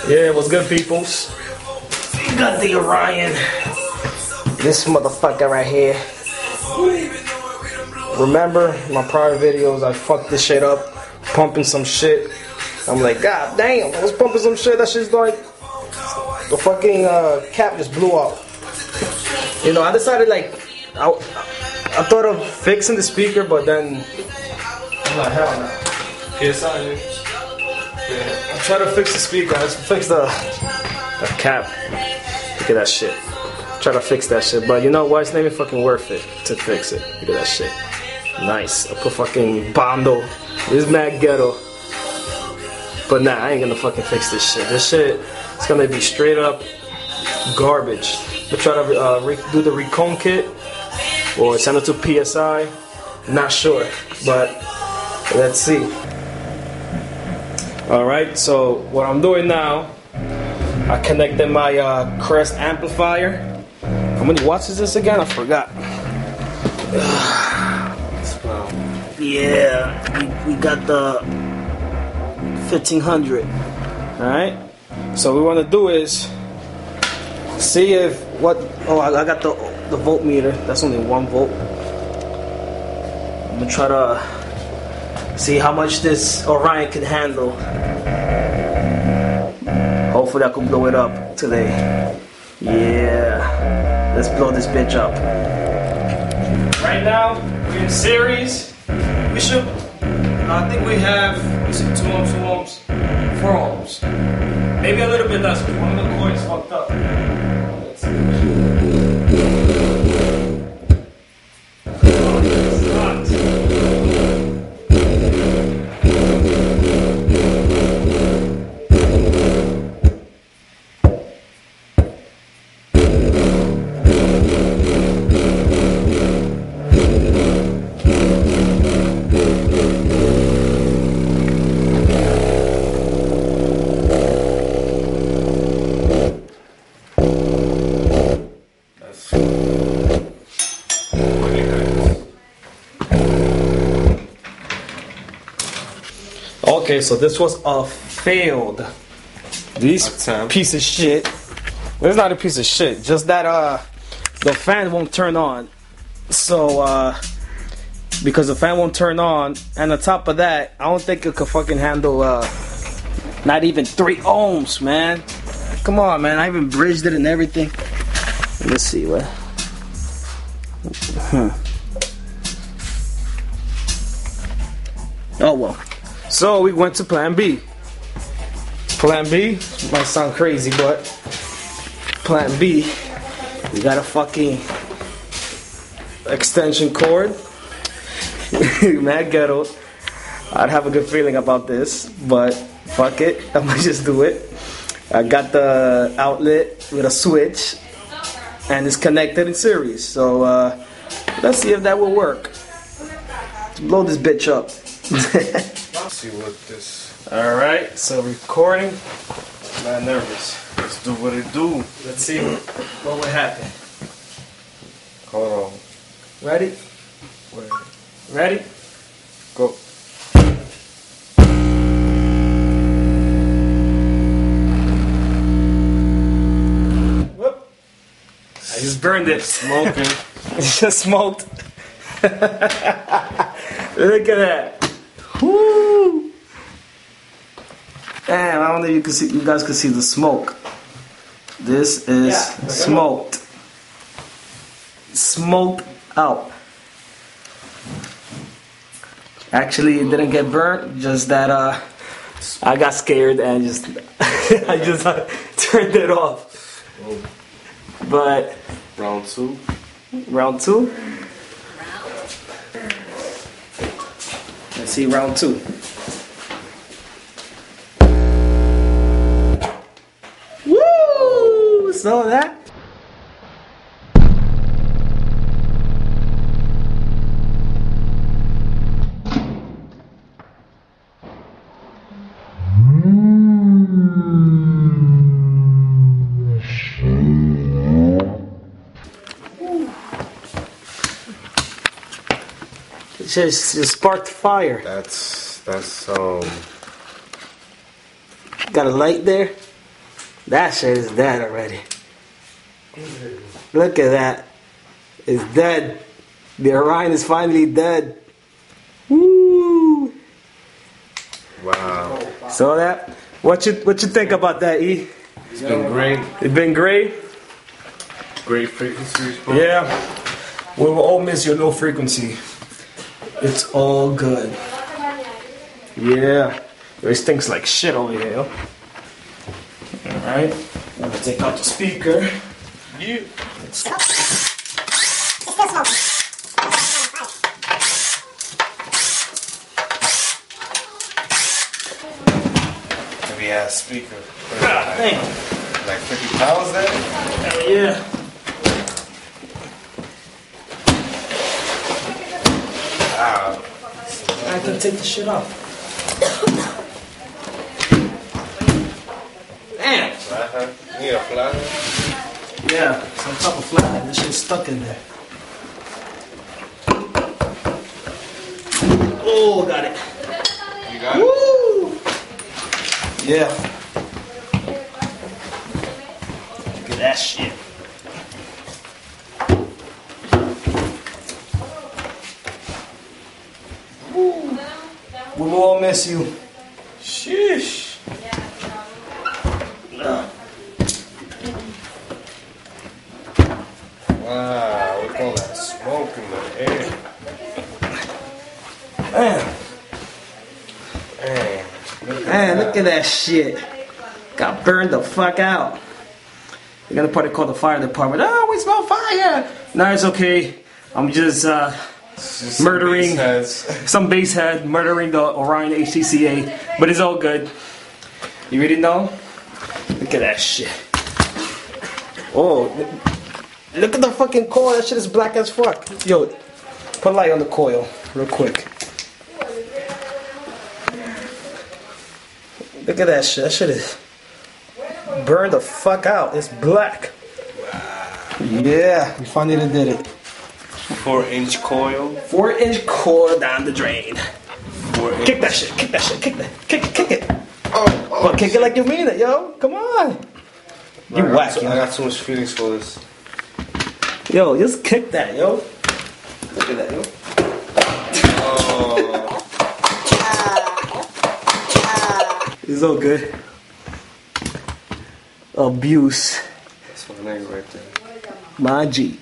Yeah, what's good, peoples? We got the Orion. This motherfucker right here. Remember my prior videos? I fucked this shit up, pumping some shit. I'm like, God damn, I was pumping some shit. That shit's like, the fucking cap just blew out. You know, I decided like, I thought of fixing the speaker, but then I'm like, hell no. PSI, yeah. I tried to fix the speaker. Let's fix the cap. Look at that shit. Try to fix that shit, but you know what? It's not even fucking worth it to fix it. Look at that shit. Nice. I put fucking Bondo. This is mad ghetto. But nah, I ain't gonna fucking fix this shit. This shit is gonna be straight up garbage. I'm gonna try to do the recone kit or send it to PSI. Not sure, but let's see. Alright, so what I'm doing now, I connected my Crest amplifier. How many watts is this again? I forgot. Yeah, we got the 1500. Alright, so what we want to do is see if what. Oh, I got the voltmeter. That's only 1 volt. I'm gonna try to see how much this Orion can handle. Hopefully I can blow it up today. Yeah, let's blow this bitch up. Right now we're in series. We should. I think we have 2 ohms, 2 ohms, 4 ohms. Maybe a little bit less because one of the coils fucked up. Let's see. Okay, so this was a failed. This piece of shit. Well, it's not a piece of shit. Just that the fan won't turn on. So because the fan won't turn on, and on top of that, I don't think it could fucking handle not even 3 ohms, man. Come on, man. I even bridged it and everything. Let's see what. Oh well. So we went to plan B. Plan B might sound crazy, but plan B, we got a fucking extension cord. Mad ghetto. I'd have a good feeling about this, but fuck it, I might just do it. I got the outlet with a switch, and it's connected in series. So let's see if that will work. Let's blow this bitch up. Let's see what this. Alright, so recording. I'm not nervous. Let's do what it do. Let's see what would happen. Hold on. Ready? Wait. Ready? Go. Whoop. I just burned it. Smoking. It just smoked. Look at that. Woo! Damn, I don't know if you guys can see the smoke. This is smoked. Smoked out. Actually, it didn't get burnt, just that I got scared and just I just turned it off. But Round 2. Round 2. Let's see round 2. Woo! Saw that? It just sparked fire. That's Got a light there. That shit is dead already. Look at that. It's dead. The Orion is finally dead. Woo! Wow. Saw that? What you think about that, E? It's been great. It's been great. Great frequency response. Yeah. We will all miss your low frequency. It's all good. Yeah. It stinks like shit over here, yo. Alright. I'm gonna take out the speaker. You. Heavy ass speaker. God damn. Like 50 pounds there? Hell yeah. Wow. I can take the shit off. Damn. Flathead? You need a flathead? Yeah, some type of flathead. This shit's stuck in there. Oh, got it. You got it? Woo! Yeah. Look at that shit. Woo. We will all miss you. Sheesh. Wow, look at all that smoke in the air. Man, Man, look at that shit. Got burned the fuck out. You're gonna probably call the fire department. Oh, we smell fire. No, it's okay. I'm just murdering some basehead, murdering the Orion HCCA, but it's all good. You ready now? Look at that shit. Oh, look at the fucking coil. That shit is black as fuck. Yo, put light on the coil real quick. Look at that shit. That shit is burned the fuck out. It's black. Yeah, we finally did it. 4-inch coil. 4-inch coil down the drain. 4-inch. Kick that shit. Kick that shit. Kick that. Kick it. Oh, But kick it like you mean it, yo. Come on. You whack, I yo. got too much feelings for this. Yo, just kick that, yo. Look at that, yo. Oh. It's all good. Abuse. That's my nigga right there. My G.